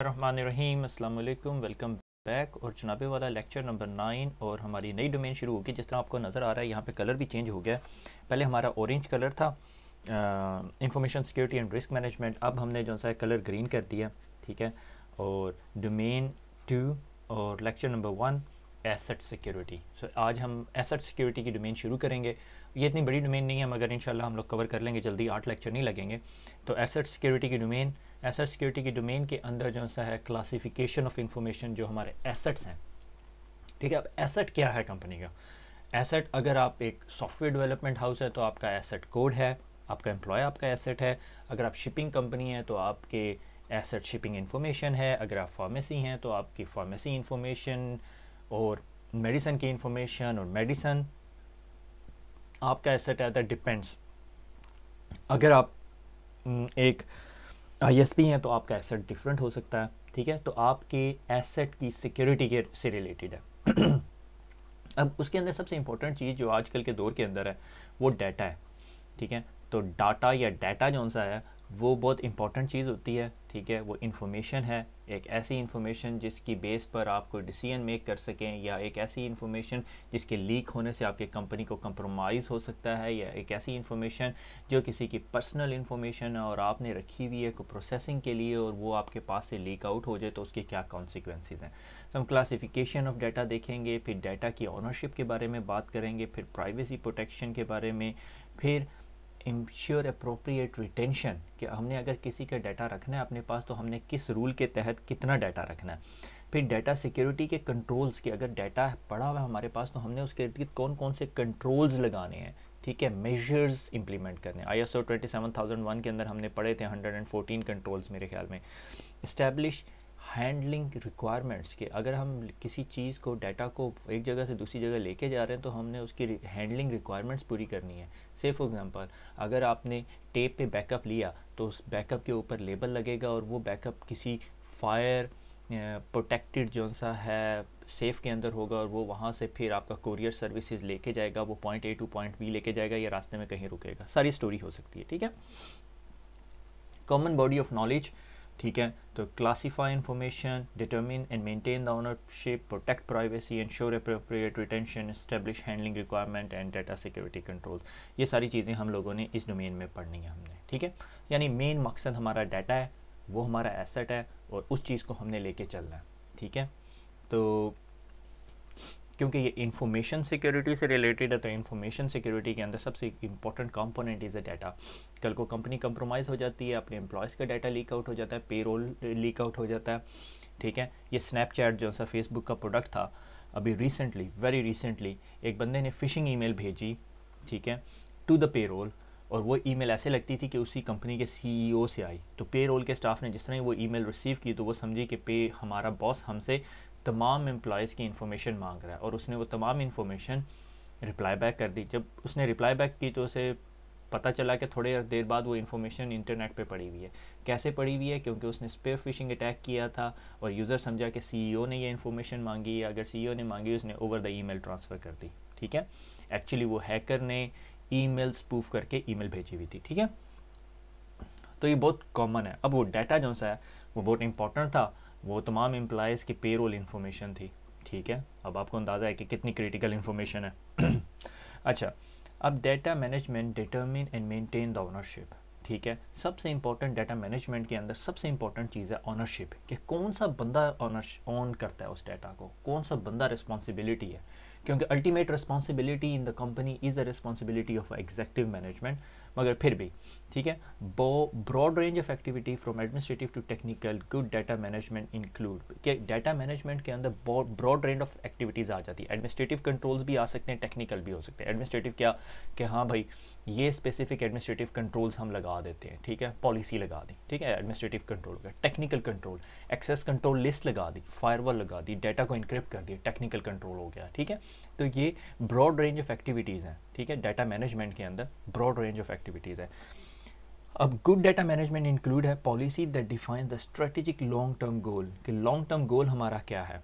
रहमानिर्रहीम अस्सलाम वालेकुम, welcome back. और जनाबे वाला लेक्चर नंबर 9 और हमारी नई डोमेन शुरू होगी। जिस तरह आपको नज़र आ रहा है यहाँ पे कलर भी चेंज हो गया है। पहले हमारा ऑरेंज कलर था information security and risk management, अब हमने जो सा कलर ग्रीन कर दिया, ठीक है। और डोमेन 2 और लेक्चर नंबर 1 एसेट सिक्योरिटी। सो आज हम एसेट सिक्योरिटी की डोमेन शुरू करेंगे। ये इतनी बड़ी डोमेन नहीं है, मगर इंशाल्लाह हम लोग कवर कर लेंगे जल्दी, 8 लेक्चर नहीं लगेंगे। तो एसेट सिक्योरिटी की डोमेन, एसेट सिक्योरिटी की डोमेन के अंदर जो सा है क्लासिफिकेशन ऑफ इंफॉर्मेशन, जो हमारे एसेट्स हैं, ठीक है। अब एसेट क्या है कंपनी का? एसेट, अगर आप एक सॉफ्टवेयर डेवलपमेंट हाउस है तो आपका एसेट कोड है, आपका एम्प्लॉय आपका एसेट है। अगर आप शिपिंग कंपनी है तो आपके एसेट शिपिंग इंफॉर्मेशन है। अगर आप फार्मेसी हैं तो आपकी फार्मेसी इंफॉर्मेशन, और मेडिसन की इंफॉर्मेशन और मेडिसन आपका एसेट है। That depends. अगर आप एक आईएसपी हैं तो आपका एसेट डिफरेंट हो सकता है, ठीक है। तो आपके एसेट की सिक्योरिटी के से रिलेटेड है। अब उसके अंदर सबसे इंपॉर्टेंट चीज़ जो आजकल के दौर के अंदर है वो डाटा है, ठीक है। तो डाटा या डाटा जो सा है वो बहुत इंपॉर्टेंट चीज़ होती है, ठीक है। वो इंफॉर्मेशन है, एक ऐसी इंफॉर्मेशन जिसकी बेस पर आप कोई डिसीजन मेक कर सकें, या एक ऐसी इंफॉर्मेशन जिसके लीक होने से आपके कंपनी को कंप्रोमाइज़ हो सकता है, या एक ऐसी इंफॉर्मेशन जो किसी की पर्सनल इंफॉर्मेशन है और आपने रखी हुई है को प्रोसेसिंग के लिए, और वो आपके पास से लीक आउट हो जाए तो उसके क्या कॉन्सिक्वेंसेस हैं। तो हम क्लासिफिकेशन ऑफ डाटा देखेंगे, फिर डाटा की ऑनरशिप के बारे में बात करेंगे, फिर प्राइवेसी प्रोटेक्शन के बारे में, फिर इंश्योर अप्रोप्रिएट रिटेंशन, कि हमने अगर किसी का डाटा रखना है अपने पास तो हमने किस रूल के तहत कितना डाटा रखना है। फिर डाटा सिक्योरिटी के कंट्रोल्स, के अगर डाटा पड़ा हुआ है हमारे पास तो हमने उसके इर्द गिर्द कौन कौन से कंट्रोल्स लगाने हैं, ठीक है, मेजर्स इंप्लीमेंट करने हैं। ISO 27001 के अंदर हमने पढ़े थे 114 कंट्रोल्स मेरे ख्याल में। इस्टेब्लिश हैंडलिंग रिक्वायरमेंट्स, के अगर हम किसी चीज़ को, डाटा को एक जगह से दूसरी जगह लेके जा रहे हैं तो हमने उसकी हैंडलिंग रिक्वायरमेंट्स पूरी करनी है। से फॉर एग्जांपल, अगर आपने टेप पे बैकअप लिया तो उस बैकअप के ऊपर लेबल लगेगा, और वो बैकअप किसी फायर प्रोटेक्टेड जो सा है सेफ़ के अंदर होगा, और वो वहाँ से फिर आपका कोरियर सर्विसेज लेके जाएगा, वो point A two point B लेके जाएगा, या रास्ते में कहीं रुकेगा। सारी स्टोरी हो सकती है, ठीक है। कॉमन बॉडी ऑफ नॉलेज, ठीक है। तो classify information, determine and maintain the ownership, protect privacy, ensure appropriate retention, establish handling requirement and data security control. ये सारी चीज़ें हम लोगों ने इस डोमेन में पढ़नी है हमने, ठीक है। यानी मेन मकसद हमारा डाटा है, वो हमारा एसेट है, और उस चीज़ को हमने लेके चलना है, ठीक है। तो क्योंकि ये इंफॉर्मेशन सिक्योरिटी से रिलेटेड है, तो इंफॉर्मेशन सिक्योरिटी के अंदर सबसे important component is a data. कल को कंपनी कंप्रोमाइज़ हो जाती है, अपने एम्प्लॉयज़ का डाटा लीक आउट हो जाता है, पेरोल लीक आउट हो जाता है, ठीक है। ये स्नैपचैट जो सा फेसबुक का प्रोडक्ट था, अभी रिसेंटली, वेरी रिसेंटली एक बंदे ने फ़िशिंग ईमेल भेजी, ठीक है, टू द पेरोल, और वो ईमेल ऐसे लगती थी कि उसी कंपनी के CEO से आई। तो पेरोल के स्टाफ ने जिस तरह ही वो ईमेल रिसीव की तो वो समझी कि हमारा बॉस हमसे तमाम एम्प्लॉयज़ की इन्फॉर्मेशन मांग रहा है, और उसने वो तमाम इन्फॉर्मेशन रिप्लाई बैक कर दी। जब उसने रिप्लाई बैक की तो उसे पता चला कि थोड़ी देर बाद वो इन्फॉर्मेशन इंटरनेट पे पड़ी हुई है। कैसे पड़ी हुई है? क्योंकि उसने स्पेयर फिशिंग अटैक किया था, और यूज़र समझा कि CEO ने ये इन्फॉर्मेशन मांगी है। अगर CEO ने मांगी, उसने ओवर द ईमेल ट्रांसफ़र कर दी, ठीक है। एक्चुअली वो हैकर ने ईमेल स्पूफ करके ईमेल भेजी हुई थी, ठीक है। तो ये बहुत कॉमन है। अब वो डाटा जो सा है वो बहुत इंपॉर्टेंट था, वो तमाम एम्प्लॉयज़ की पेरोल इन्फॉर्मेशन थी, ठीक है। अब आपको अंदाज़ा है कि कितनी क्रिटिकल इन्फॉर्मेशन है। अच्छा, अब data management, determine and maintain the ownership, ठीक है। सबसे इंपॉर्टेंट डाटा मैनेजमेंट के अंदर सबसे इंपॉर्टेंट चीज़ है ओनरशिप, कि कौन सा बंदा ऑन करता है उस डाटा को, कौन सा बंदा रिस्पॉन्सिबिलिटी है। क्योंकि ultimate responsibility in the company is the responsibility of executive management, मगर फिर भी, ठीक है। Broad range of activity from administrative to technical, good data management include, कि डाटा मैनेजमेंट के अंदर ब्रॉड रेंज ऑफ एक्टिविटीज़ आ जाती है। एडमिनिस्ट्रेटिव कंट्रोल्स भी आ सकते हैं, टेक्निकल भी हो सकते हैं। एडमिनिस्ट्रेटिव क्या, कि हाँ भाई ये स्पेसिफिक एडमिनिस्ट्रेटिव कंट्रोल्स हम लगा देते हैं, ठीक है, पॉलिसी लगा दी, ठीक है, एडमिनिस्ट्रेटिव कंट्रोल का। Technical control, access control list लगा दी, फायरवॉल लगा दी, डाटा को इनक्रिप्ट कर दिया, टेक्निकल कंट्रोल हो गया, ठीक है। तो ये ब्रॉड रेंज ऑफ एक्टिविटीज़ हैं, ठीक है। डाटा मैनेजमेंट के अंदर ब्रॉड रेंज ऑफ एक्टिविटीज़ है। अब गुड डाटा मैनेजमेंट इंक्लूड है policy that define the strategic long term goal, कि लॉन्ग टर्म गोल हमारा क्या है,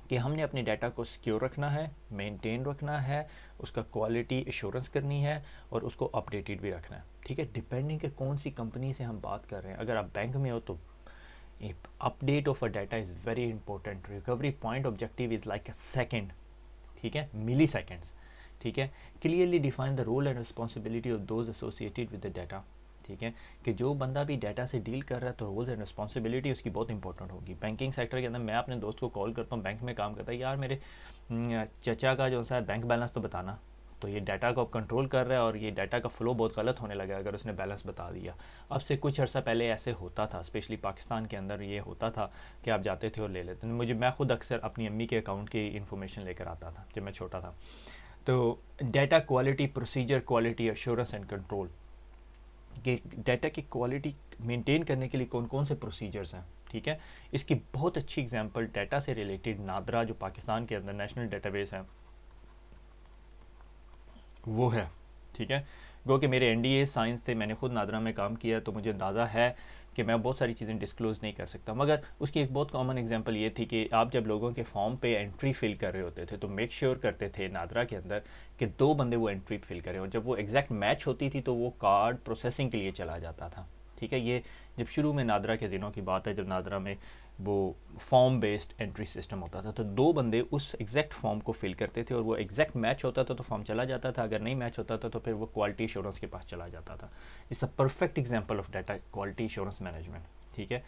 कि हमने अपने डाटा को सिक्योर रखना है, मेंटेन रखना है, उसका क्वालिटी एश्योरेंस करनी है, और उसको अपडेटेड भी रखना है, ठीक है। डिपेंडिंग कि कौन सी कंपनी से हम बात कर रहे हैं। अगर आप बैंक में हो तो update of a data is very important, recovery point objective is like a second, ठीक है, मिली सेकेंड्स, ठीक है। Clearly define the role and responsibility of those associated with the data, ठीक है, कि जो बंदा भी डाटा से डील कर रहा है तो रोल्स एंड रिस्पॉन्सिबिलिटी उसकी बहुत इंपॉर्टेंट होगी। बैंकिंग सेक्टर के अंदर मैं अपने दोस्त को कॉल करता हूँ, बैंक में काम करता है, यार मेरे चचा का जो सा बैंक बैलेंस तो बताना, तो ये डाटा को अब कंट्रोल कर रहा है और ये डाटा का फ्लो बहुत गलत होने लगा अगर उसने बैलेंस बता दिया। अब से कुछ अर्सा पहले ऐसे होता था, स्पेशली पाकिस्तान के अंदर ये होता था कि आप जाते थे और ले लेते थे। मैं खुद अक्सर अपनी अम्मी के अकाउंट की इन्फॉर्मेशन लेकर आता था जब मैं छोटा था। तो data quality, procedure, quality assurance and control, कि डाटा की क्वालिटी मेंटेन करने के लिए कौन कौन से प्रोसीजर्स हैं, ठीक है। इसकी बहुत अच्छी एग्जांपल डाटा से रिलेटेड नादरा जो पाकिस्तान के अंदर नेशनल डेटाबेस है वो है, ठीक है। गो कि मेरे एनडीए साइंस थे, मैंने खुद नादरा में काम किया, तो मुझे अंदाज़ा है कि मैं बहुत सारी चीज़ें डिस्क्लोज़ नहीं कर सकता। मगर उसकी एक बहुत कॉमन एग्जांपल ये थी कि आप जब लोगों के फॉर्म पे एंट्री फिल कर रहे होते थे तो मेक श्योर करते थे नादरा के अंदर कि 2 बंदे वो एंट्री फिल करें, और जब वो एग्जैक्ट मैच होती थी तो वो कार्ड प्रोसेसिंग के लिए चला जाता था, ठीक है। ये जब शुरू में नादरा के दिनों की बात है, जब नादरा में वो फॉर्म बेस्ड एंट्री सिस्टम होता था, तो 2 बंदे उस एग्जैक्ट फॉर्म को फिल करते थे और वो एग्जैक्ट मैच होता था तो फॉर्म चला जाता था, अगर नहीं मैच होता था तो फिर वो क्वालिटी एश्योरेंस के पास चला जाता था। It's a perfect example of data quality assurance management, ठीक है।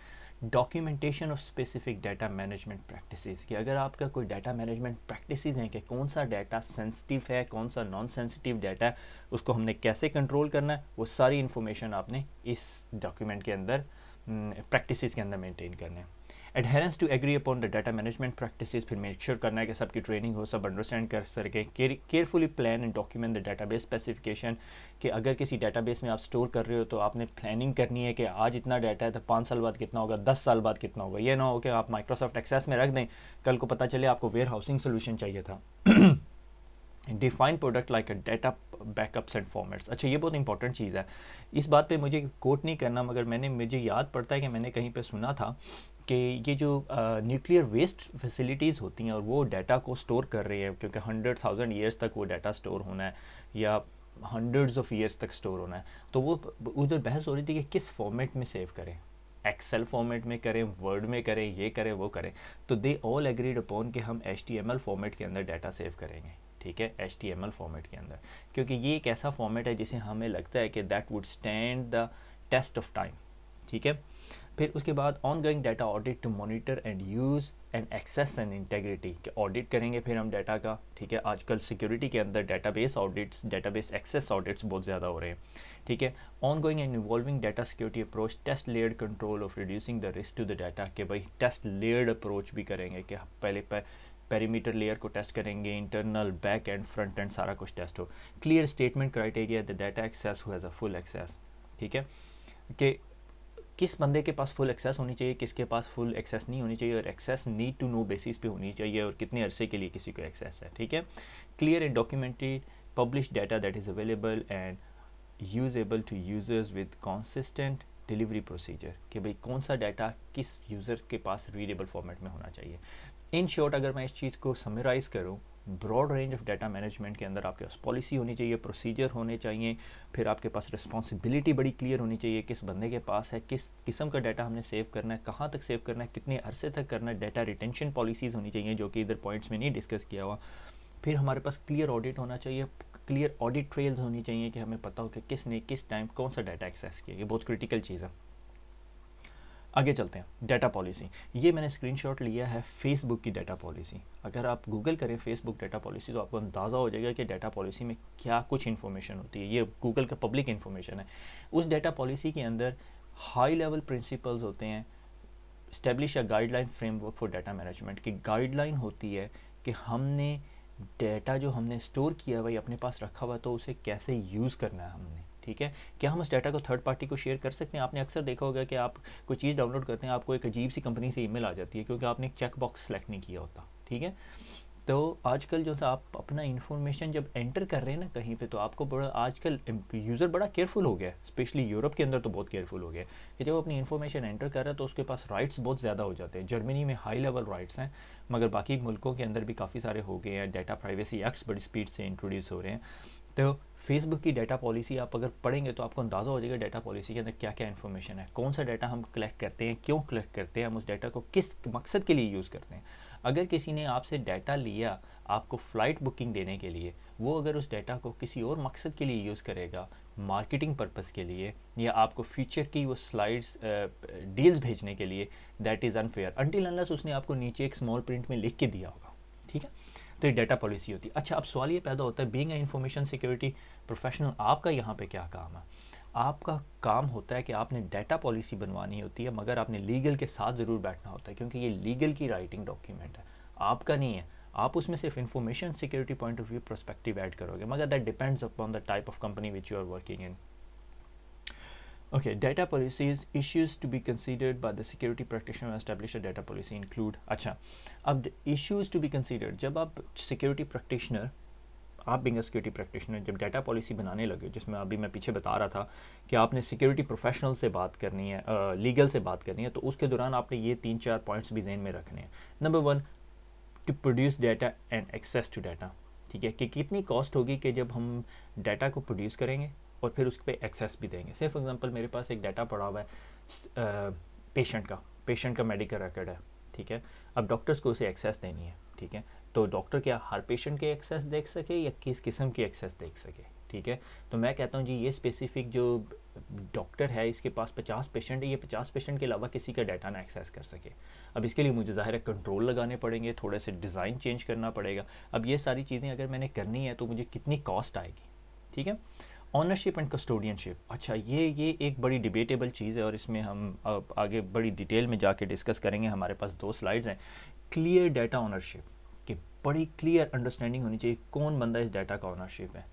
Documentation of specific data management practices, कि अगर आपका कोई डाटा मैनेजमेंट प्रैक्टिसेस हैं कि कौन सा डाटा सेंसिटिव है, कौन सा नॉन सेंसिटिव डाटा है, उसको हमने कैसे कंट्रोल करना है, वो सारी इन्फॉर्मेशन आपने इस डॉक्यूमेंट के अंदर प्रैक्टिसेस के अंदर मेंटेन करने हैं। Adherence to agree upon the data management practices, फिर मेक श्योर करना है कि सबकी ट्रेनिंग हो, सब अंडरस्टैंड कर सके। Carefully plan and document the database specification, कि अगर किसी डाटाबेस में आप स्टोर कर रहे हो तो आपने प्लानिंग करनी है कि आज इतना डाटा है तो 5 साल बाद कितना होगा, 10 साल बाद कितना होगा। ये ना हो कि आप माइक्रोसॉफ्ट एक्सेस में रख दें, कल को पता चले आपको वेयर हाउसिंग सोल्यूशन चाहिए था। Define product like a data backups and formats, अच्छा ये बहुत इंपॉर्टेंट चीज़ है। इस बात पे मुझे कोट नहीं करना, मगर मुझे याद पड़ता है कि मैंने कहीं पे सुना था कि ये जो न्यूक्लियर वेस्ट फैसिलिटीज़ होती हैं और वो डाटा को स्टोर कर रही हैं, क्योंकि 100,000 ईयर्स तक वो डाटा स्टोर होना है या हंड्रेड्स ऑफ ईयर्स तक स्टोर होना है, तो वो उधर बहस हो रही थी कि किस फॉर्मेट में सेव करें, एक्सेल फॉर्मेट में करें, वर्ड में करें, ये करें वो करें। तो दे ऑल एग्रीड अपॉन कि हम HTML फॉर्मेट के अंदर डाटा सेव करेंगे, ठीक है, HTML फॉर्मेट के अंदर, क्योंकि ये एक ऐसा फॉर्मेट है जिसे हमें लगता है कि that would stand the test of time, ठीक है। फिर उसके बाद ongoing data audit to monitor and use and access and integrity, के ऑडिट करेंगे फिर हम डाटा का, ठीक है। आजकल सिक्योरिटी के अंदर database audits, database access audits बहुत ज़्यादा हो रहे हैं, ठीक है। Ongoing and involving data security approach, test layered control of reducing the risk to the data, कि भाई टेस्ट लेयर्ड अप्रोच भी करेंगे कि पहले पेरीमीटर लेयर को टेस्ट करेंगे, internal, back end, front end, सारा कुछ टेस्ट हो। Clear statement criteria the data access who has a full access, ठीक है, कि किस बंदे के पास फुल एक्सेस होनी चाहिए, किसके पास फुल एक्सेस नहीं होनी चाहिए, और access need to know basis पे होनी चाहिए, और कितने अरसे के लिए किसी को एक्सेस है, ठीक है। Clear and documented publish data that is available and usable to users with consistent delivery procedure, कि भाई कौन सा डाटा किस यूज़र के पास रीडेबल फॉर्मेट में होना चाहिए। इन शॉर्ट अगर मैं इस चीज़ को समराइज़ करूँ, broad range of data management के अंदर आपके पास पॉलिसी होनी चाहिए, प्रोसीजर होने चाहिए, फिर आपके पास रिस्पॉन्सिबिलिटी बड़ी क्लियर होनी चाहिए, किस बंदे के पास है, किस किस्म का डाटा हमने सेव करना है, कहाँ तक सेव करना है, कितने अरसे तक करना है। डाटा रिटेंशन पॉलिसीज़ होनी चाहिए जो कि इधर पॉइंट्स में नहीं डिस्कस किया हुआ। फिर हमारे पास क्लियर ऑडिट होना चाहिए, क्लियर ऑडिट ट्रेल्स होनी चाहिए कि हमें पता हो कि किसने किस टाइम कौन सा डाटा एक्सेस किया। ये बहुत क्रिटिकल चीज़ है। आगे चलते हैं, डाटा पॉलिसी। ये मैंने स्क्रीनशॉट लिया है फेसबुक की डाटा पॉलिसी। अगर आप गूगल करें फेसबुक डाटा पॉलिसी तो आपको अंदाज़ा हो जाएगा कि डाटा पॉलिसी में क्या कुछ इन्फॉर्मेशन होती है। ये गूगल का पब्लिक इन्फॉर्मेशन है। उस डाटा पॉलिसी के अंदर हाई लेवल प्रिंसिपल्स होते हैं। Establish a guideline framework for data management की गाइडलाइन होती है कि हमने डाटा जो हमने स्टोर किया हुआ अपने पास रखा हुआ तो उसे कैसे यूज़ करना है हमने, ठीक है। क्या हम उस डाटा को थर्ड पार्टी को शेयर कर सकते हैं? आपने अक्सर देखा होगा कि आप कोई चीज़ डाउनलोड करते हैं, आपको एक अजीब सी कंपनी से ईमेल आ जाती है क्योंकि आपने एक चेक बॉक्स सेलेक्ट नहीं किया होता, ठीक है। तो आजकल जो सा आप अपना इन्फॉर्मेशन जब एंटर कर रहे हैं ना कहीं पे, तो आपको बड़ा आजकल यूज़र बड़ा केयरफुल हो गया है, स्पेशली यूरोप के अंदर तो बहुत केयरफुल हो गया है कि जब अपनी इन्फॉर्मेशन एंटर कर रहा है तो उसके पास राइट्स बहुत ज़्यादा हो जाते हैं। जर्मनी में हाई लेवल राइट्स हैं, मगर बाकी मुल्कों के अंदर भी काफ़ी सारे हो गए हैं। डाटा प्राइवेसी एक्ट्स बड़ी स्पीड से इंट्रोड्यूस हो रहे हैं। तो फेसबुक की डाटा पॉलिसी आप अगर पढ़ेंगे तो आपको अंदाज़ा हो जाएगा डाटा पॉलिसी के अंदर क्या क्या इन्फॉर्मेशन है, कौन सा डाटा हम कलेक्ट करते हैं, क्यों कलेक्ट करते हैं, हम उस डाटा को किस मकसद के लिए यूज़ करते हैं। अगर किसी ने आपसे डाटा लिया आपको फ़्लाइट बुकिंग देने के लिए, वो अगर उस डाटा को किसी और मकसद के लिए यूज़ करेगा, मार्केटिंग पर्पज़ के लिए, या आपको फ्यूचर की वो स्लाइड्स डील्स भेजने के लिए, that is unfair until unless उसने आपको नीचे एक स्मॉल प्रिंट में लिख के दिया होगा। ठीक है, तो ये डाटा पॉलिसी होती है। अच्छा, अब सवाल ये पैदा होता है, being a information security professional, आपका यहाँ पे क्या काम है? आपका काम होता है कि आपने डाटा पॉलिसी बनवानी होती है, मगर आपने लीगल के साथ ज़रूर बैठना होता है, क्योंकि ये लीगल की राइटिंग डॉक्यूमेंट है, आपका नहीं है। आप उसमें सिर्फ information security point of view perspective add करोगे, मगर that depends upon the type of company which you are working in. Okay, data policies issues to be considered by the security practitioner who establish a data policy include। अच्छा, अब issues to be considered, जब आप security practitioner, आप Bing security practitioner जब data policy बनाने लगे, जिसमें अभी मैं पीछे बता रहा था कि आपने सिक्योरिटी प्रोफेशनल से बात करनी है, लीगल से बात करनी है, तो उसके दौरान आपने ये 3-4 पॉइंट्स भी ज़हन में रखने हैं। Number 1, to produce data and access to data. ठीक है, कि कितनी कॉस्ट होगी कि जब हम डाटा को प्रोड्यूस करेंगे और फिर उस पर एक्सेस भी देंगे। से फॉर एग्जांपल मेरे पास एक डाटा पड़ा हुआ है पेशेंट का मेडिकल रिकॉर्ड है। ठीक है, अब डॉक्टर्स को उसे एक्सेस देनी है। ठीक है, तो डॉक्टर क्या हर पेशेंट के एक्सेस देख सके या किस किस्म की एक्सेस देख सके? ठीक है, तो मैं कहता हूँ जी ये स्पेसिफिक जो डॉक्टर है इसके पास 50 पेशेंट है, ये 50 पेशेंट के अलावा किसी का डाटा ना एक्सेस कर सके। अब इसके लिए मुझे ज़ाहिर है कंट्रोल लगाने पड़ेंगे, थोड़े से डिज़ाइन चेंज करना पड़ेगा। अब ये सारी चीज़ें अगर मैंने करनी है तो मुझे कितनी कॉस्ट आएगी? ठीक है, ऑनरशिप एंड कस्टोडियनशिप। अच्छा, ये एक बड़ी डिबेटेबल चीज़ है और इसमें हम अब आगे बड़ी डिटेल में जाके डिस्कस करेंगे। हमारे पास 2 स्लाइड्स हैं। क्लियर डाटा ऑनरशिप, कि बड़ी क्लियर अंडरस्टैंडिंग होनी चाहिए कौन बंदा इस डाटा का ऑनरशिप है।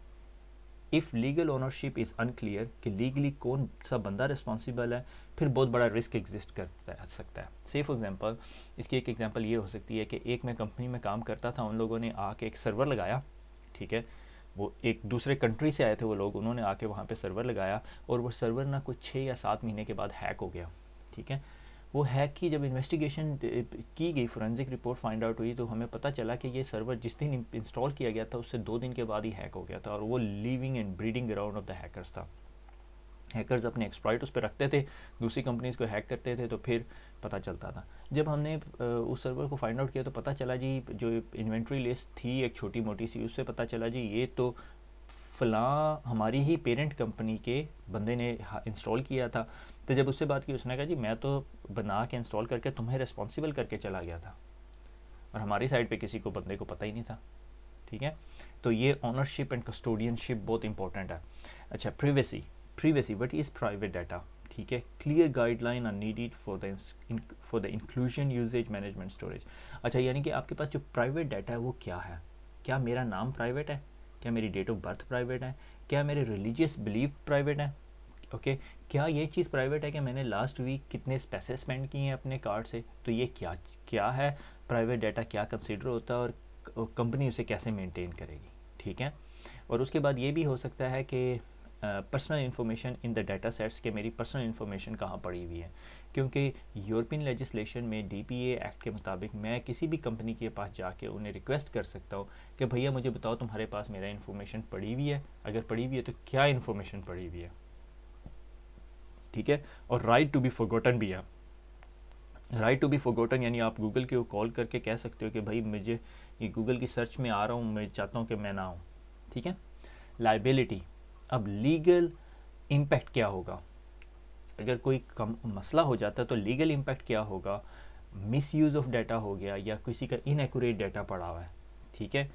If legal ownership is unclear कि लीगली कौन सा बंदा रिस्पॉन्सिबल है, फिर बहुत बड़ा रिस्क एग्जिस्ट कर सकता है। से फॉर एग्जांपल, इसकी एक एग्जांपल ये हो सकती है कि एक मैं कंपनी में काम करता था, उन लोगों ने आके एक सर्वर लगाया। ठीक है, वो एक दूसरे कंट्री से आए थे वो लोग, उन्होंने आके वहाँ पे सर्वर लगाया और वो सर्वर ना कुछ 6 या 7 महीने के बाद हैक हो गया। ठीक है, वो हैक की जब इन्वेस्टिगेशन की गई, फोरेंसिक रिपोर्ट फाइंड आउट हुई, तो हमें पता चला कि ये सर्वर जिस दिन इंस्टॉल किया गया था उससे 2 दिन के बाद ही हैक हो गया था, और वो living and breeding ground of the hackers था। हैकर्स अपने एक्सप्लॉइट उस पर रखते थे, दूसरी कंपनीज़ को हैक करते थे, तो फिर पता चलता था। जब हमने उस सर्वर को फाइंड आउट किया तो पता चला जी जो इन्वेंट्री लिस्ट थी एक छोटी मोटी सी, उससे पता चला जी ये तो फ़लाँ हमारी ही पेरेंट कंपनी के बंदे ने इंस्टॉल किया था। तो जब उससे बात की, उसने कहा जी मैं तो बना के इंस्टॉल करके तुम्हें रिस्पॉन्सिबल करके चला गया था, और हमारी साइड पे किसी को बंदे को पता ही नहीं था। ठीक है, तो ये ऑनरशिप एंड कस्टोडियनशिप बहुत इंपॉर्टेंट है। अच्छा, privacy what is private data? ठीक है, clear guideline are needed for the inclusion usage management storage. अच्छा, यानी कि आपके पास जो प्राइवेट डाटा है वो क्या है? क्या मेरा नाम प्राइवेट है? क्या मेरी डेट ऑफ बर्थ प्राइवेट है? क्या मेरे रिलीजियस बिलीफ प्राइवेट है? ओके, क्या ये चीज़ प्राइवेट है कि मैंने लास्ट वीक कितने पैसे स्पेंड किए हैं अपने कार्ड से? तो ये क्या क्या है प्राइवेट डाटा, क्या कंसिडर होता है और कंपनी उसे कैसे मेंटेन करेगी? ठीक है, और उसके बाद ये भी हो सकता है कि personal information in the data sets, के मेरी पर्सनल इन्फॉर्मेशन कहाँ पड़ी हुई है, क्योंकि यूरोपियन लेजिस्लेशन में डीपीए एक्ट के मुताबिक मैं किसी भी कंपनी के पास जाके उन्हें रिक्वेस्ट कर सकता हूँ कि भैया मुझे बताओ तुम्हारे पास मेरा इन्फॉर्मेशन पड़ी हुई है, अगर पड़ी हुई है तो क्या इन्फॉर्मेशन पड़ी हुई है। ठीक है, और राइट टू बी फॉरगॉटन भी है। राइट टू बी फॉरगॉटन यानी आप गूगल के कॉल करके कह सकते हो कि भाई मुझे ये गूगल की सर्च में आ रहा हूँ, मैं चाहता हूँ कि मैं ना आऊँ। ठीक है, लाइबिलिटी, अब लीगल इम्पैक्ट क्या होगा? अगर कोई मसला हो जाता है तो लीगल इम्पैक्ट क्या होगा? मिस यूज़ ऑफ डाटा हो गया या किसी का इनएक्यूरेट डाटा पड़ा हुआ है। ठीक है,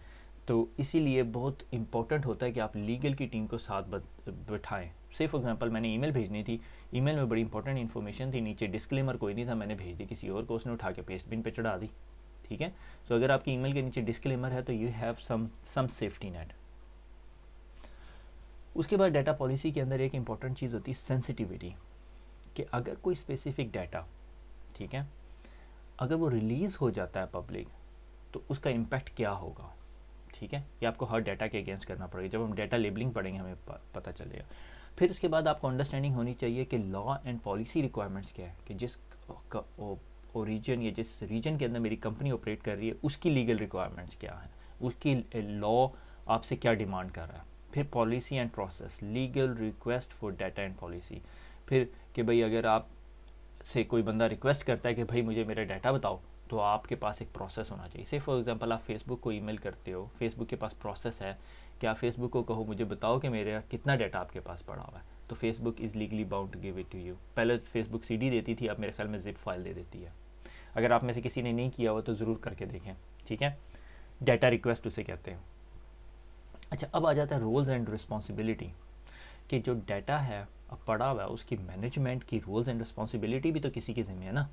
तो इसीलिए बहुत इंपॉर्टेंट होता है कि आप लीगल की टीम को साथ बैठाएं। से फॉर एग्जांपल मैंने ईमेल भेजनी थी, ईमेल में बड़ी इंपॉर्टेंट इन्फॉर्मेशन थी, नीचे डिस्क्लेमर कोई नहीं था, मैंने भेज दी किसी और को, उसने उठा के पेस्ट बिन पे चढ़ा दी। ठीक है, तो अगर आपकी ईमेल के नीचे डिस्क्लेमर है तो you have some safety net. उसके बाद डाटा पॉलिसी के अंदर एक इंपॉर्टेंट चीज़ होती है सेंसिटिविटी, कि अगर कोई स्पेसिफिक डाटा, ठीक है, अगर वो रिलीज़ हो जाता है पब्लिक तो उसका इम्पैक्ट क्या होगा। ठीक है, ये आपको हर डाटा के अगेंस्ट करना पड़ेगा। जब हम डाटा लेबलिंग पढ़ेंगे हमें पता चलेगा। फिर उसके बाद आपको अंडरस्टैंडिंग होनी चाहिए कि लॉ एंड पॉलिसी रिक्वायरमेंट्स क्या है, कि जिस ओरिजिन या जिस रीजन के अंदर मेरी कंपनी ऑपरेट कर रही है उसकी लीगल रिक्वायरमेंट्स क्या है, उसकी लॉ आपसे क्या डिमांड कर रहा है। फिर policy and process, legal request for data and policy. फिर कि भाई अगर आप से कोई बंदा रिक्वेस्ट करता है कि भाई मुझे मेरा डाटा बताओ, तो आपके पास एक प्रोसेस होना चाहिए। से फॉर एग्जांपल आप फेसबुक को ईमेल करते हो, फेसबुक के पास प्रोसेस है कि आप फेसबुक को कहो मुझे बताओ कि मेरा कितना डाटा आपके पास पड़ा हुआ है, तो Facebook is legally bound to give it to you. पहले फेसबुक सीडी देती थी, अब मेरे ख्याल में जिप फाइल दे देती है। अगर आप में से किसी ने नहीं किया हो तो ज़रूर करके देखें, ठीक है। डाटा रिक्वेस्ट उसे कहते हैं। अच्छा, अब आ जाता है रोल्स एंड रिस्पॉन्सिबिलिटी, कि जो डाटा है अब पड़ा हुआ है उसकी मैनेजमेंट की रोल्स एंड रिस्पॉन्सिबिलिटी भी तो किसी के ज़िम्मे है ना,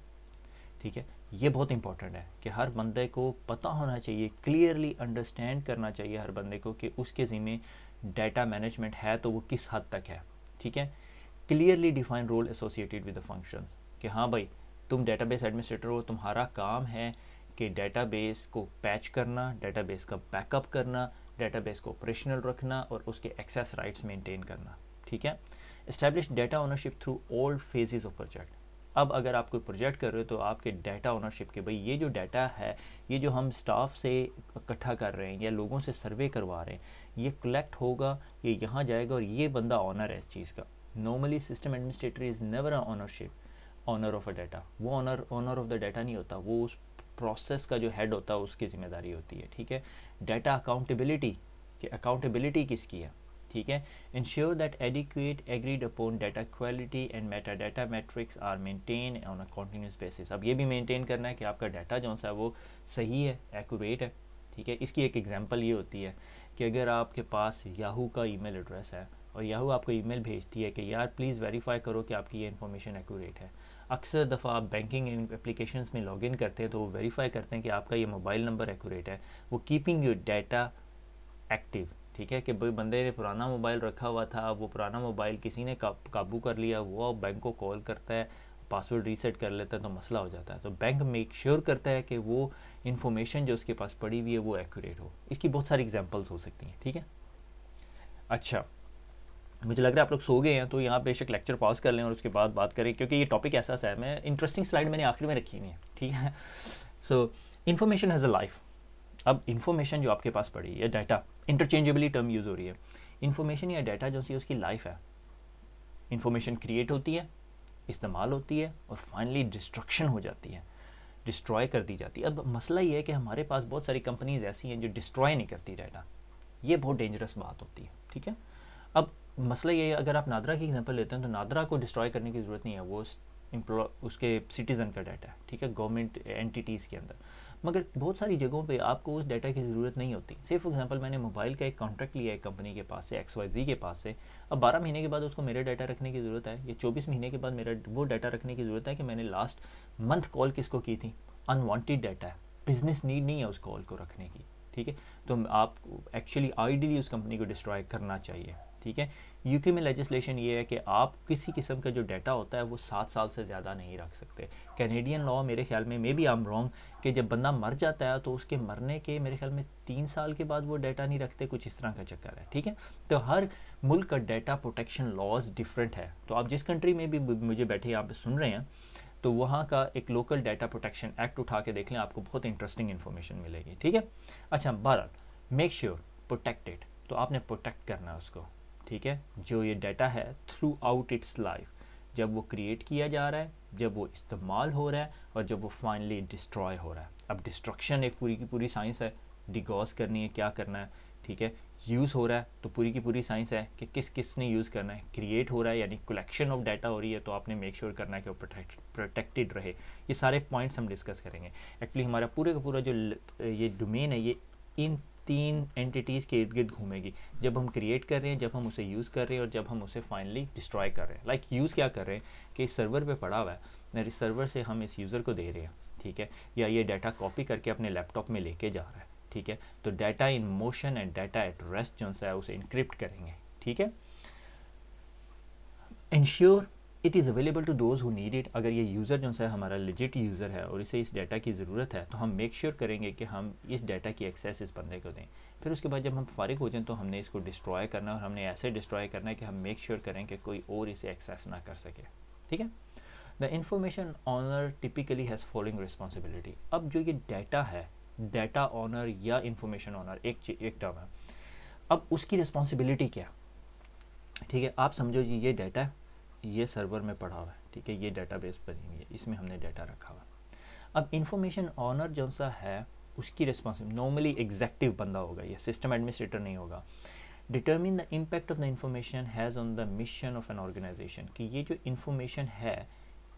ठीक है। ये बहुत इंपॉर्टेंट है कि हर बंदे को पता होना चाहिए, क्लियरली अंडरस्टैंड करना चाहिए हर बंदे को कि उसके ज़िम्मे डाटा मैनेजमेंट है तो वो किस हद तक है, ठीक है। Clearly define role associated with the functions, कि हाँ भाई तुम डेटाबेस एडमिनिस्ट्रेटर हो, तुम्हारा काम है कि डेटाबेस को पैच करना, डेटाबेस का बैकअप करना, डेटाबेस को ऑपरेशनल रखना और उसके एक्सेस राइट्स मेंटेन करना, ठीक है। Establish data ownership through all phases of project. अब अगर आप कोई प्रोजेक्ट कर रहे हो तो आपके डाटा ओनरशिप के भाई ये जो डाटा है, ये जो हम स्टाफ से इकट्ठा कर रहे हैं या लोगों से सर्वे करवा रहे हैं, ये कलेक्ट होगा, ये यहाँ जाएगा और ये बंदा ऑनर है इस चीज़ का। Normally system administrator is never a ownership owner of a data, वो ऑनर ऑफ द डाटा नहीं होता, वो उस प्रोसेस का जो हेड होता है उसकी जिम्मेदारी होती है, ठीक है। डाटा अकाउंटेबिलिटी, कि अकाउंटेबिलिटी किसकी है, ठीक है। Ensure that adequate agreed upon data quality and meta data matrix are maintain on a continuous basis. अब ये भी मेंटेन करना है कि आपका डाटा जो सा है वो सही है, एक्यूरेट है, ठीक है। इसकी एक एग्जांपल ये होती है कि अगर आपके पास याहू का ईमेल एड्रेस है और याहू आपको ईमेल भेजती है कि यार प्लीज़ वेरीफाई करो कि आपकी ये इन्फॉर्मेशन एक्यूरेट है। अक्सर दफ़ा आप बैंकिंग एप्लीकेशंस में लॉगिन करते हैं तो वो वेरीफाई करते हैं कि आपका ये मोबाइल नंबर एक्यूरेट है, वो कीपिंग योर डाटा एक्टिव, ठीक है। कि भाई बंदे ने पुराना मोबाइल रखा हुआ था, वो पुराना मोबाइल किसी ने काबू कर लिया, वो अब बैंक को कॉल करता है, पासवर्ड रीसेट कर लेता है तो मसला हो जाता है। तो बैंक मेक श्योर करता है कि वो इन्फॉर्मेशन जो उसके पास पड़ी हुई है वो एक्यूरेट हो। इसकी बहुत सारी एग्जांपल्स हो सकती हैं, ठीक है। अच्छा, मुझे लग रहा है आप लोग सो गए हैं, तो यहाँ बेशक लेक्चर पॉज कर लें और उसके बाद बात करें, क्योंकि ये टॉपिक ऐसा सा है। मैं इंटरेस्टिंग स्लाइड मैंने आखिर में रखी हुई है, ठीक है। So information has a life. अब इन्फॉर्मेशन जो आपके पास पड़ी है, डाटा, इंटरचेंजेबली टर्म यूज़ हो रही है। इन्फॉर्मेशन या डाटा जो सी उसकी लाइफ है। इन्फॉर्मेशन क्रिएट होती है, इस्तेमाल होती है और फाइनली डिस्ट्रक्शन हो जाती है, डिस्ट्रॉय कर दी जाती है। अब मसला ये है कि हमारे पास बहुत सारी कंपनीज ऐसी हैं जो डिस्ट्रॉय नहीं करती डाटा, ये बहुत डेंजरस बात होती है, ठीक है। अब मसला ये है, अगर आप नादरा की एग्जांपल लेते हैं तो नादरा को डिस्ट्रॉय करने की ज़रूरत नहीं है, वो उसके सिटीज़न का डाटा है, ठीक है, गवर्नमेंट एंटिटीज़ के अंदर। मगर बहुत सारी जगहों पे आपको उस डाटा की ज़रूरत नहीं होती। से फॉर एग्जांपल मैंने मोबाइल का एक कॉन्ट्रैक्ट लिया है कंपनी के पास से, XYZ के पास से। अब 12 महीने के बाद उसको मेरा डाटा रखने की ज़रूरत है, या 24 महीने के बाद मेरा वो डाटा रखने की ज़रूरत है कि मैंने लास्ट मंथ कॉल किसको की थी। अनवांटेड डाटा है, बिजनेस नीड नहीं है उस कॉल को रखने की, ठीक है। तो आप एक्चुअली आइडियली उस कंपनी को डिस्ट्रॉय करना चाहिए, ठीक है। यूके में लेजिस्लेशन ये है कि आप किसी किस्म का जो डाटा होता है वो 7 साल से ज़्यादा नहीं रख सकते। कैनेडियन लॉ मेरे ख्याल में, maybe I am wrong, कि जब बंदा मर जाता है तो उसके मरने के मेरे ख्याल में 3 साल के बाद वो डाटा नहीं रखते, कुछ इस तरह का चक्कर है, ठीक है। तो हर मुल्क का डाटा प्रोटेक्शन लॉज डिफरेंट है। तो आप जिस कंट्री में भी मुझे बैठे यहाँ पे सुन रहे हैं, तो वहाँ का एक लोकल डाटा प्रोटेक्शन एक्ट उठा के देख लें, आपको बहुत इंटरेस्टिंग इन्फॉर्मेशन मिलेगी, ठीक है। अच्छा, बहरहाल मेक श्योर प्रोटेक्टेड, तो आपने प्रोटेक्ट करना है उसको, ठीक है। जो ये डाटा है थ्रू आउट इट्स लाइफ, जब वो क्रिएट किया जा रहा है, जब वो इस्तेमाल हो रहा है और जब वो फाइनली डिस्ट्रॉय हो रहा है। अब डिस्ट्रक्शन एक पूरी की पूरी साइंस है, डिगॉस करनी है, क्या करना है, ठीक है। यूज़ हो रहा है तो पूरी की पूरी साइंस है कि किस किस ने यूज़ करना है। क्रिएट हो रहा है यानी कलेक्शन ऑफ डाटा हो रही है, तो आपने मेक श्योर करना है कि वो प्रोटेक्टेड रहे। ये सारे पॉइंट्स हम डिस्कस करेंगे। एक्चुअली हमारा पूरे का पूरा जो ये डोमेन है ये इन 3 एंटिटीज़ के इर्द गिर्द घूमेगी। जब हम क्रिएट कर रहे हैं, जब हम उसे यूज़ कर रहे हैं और जब हम उसे फाइनली डिस्ट्रॉय कर रहे हैं। लाइक यूज़ क्या कर रहे हैं कि इस सर्वर पे पड़ा हुआ है, इस सर्वर से हम इस यूज़र को दे रहे हैं, ठीक है, या ये डाटा कॉपी करके अपने लैपटॉप में लेके जा रहा है, ठीक है। तो data in motion and data at rest जो है उसे इनक्रिप्ट करेंगे, ठीक है। Ensure it is available to those who need it. अगर ये यूज़र जो है हमारा लेजिट यूज़र है और इसे इस डाटा की ज़रूरत है, तो हम मेक श्योर करेंगे कि हम इस डाटा की एक्सेस इस बंदे को दें। फिर उसके बाद जब हम फारिग हो जाएं तो हमने इसको डिस्ट्रॉय करना है, और हमने ऐसे डिस्ट्रॉय करना है कि हम मेक श्योर करें कि कोई और इसे एक्सेस ना कर सके, ठीक है। The information owner typically has following responsibility. अब जो ये डाटा है, डाटा ऑनर या इंफॉर्मेशन ऑनर एक टर्म है। अब उसकी रिस्पॉन्सिबिलिटी क्या, ठीक है। आप समझो जी ये डाटा ये सर्वर में पड़ा हुआ है, ठीक है, ये डाटाबेस बनी हुई है, इसमें हमने डाटा रखा हुआ है। अब इंफॉर्मेशन ऑनर जो सा है उसकी रिस्पॉन्सिबिलिटी नॉर्मली एग्जेक्टिव बंदा होगा, ये सिस्टम एडमिनिस्ट्रेटर नहीं होगा। Determine the impact of the information has on the mission of an organisation, कि ये जो इंफॉर्मेशन है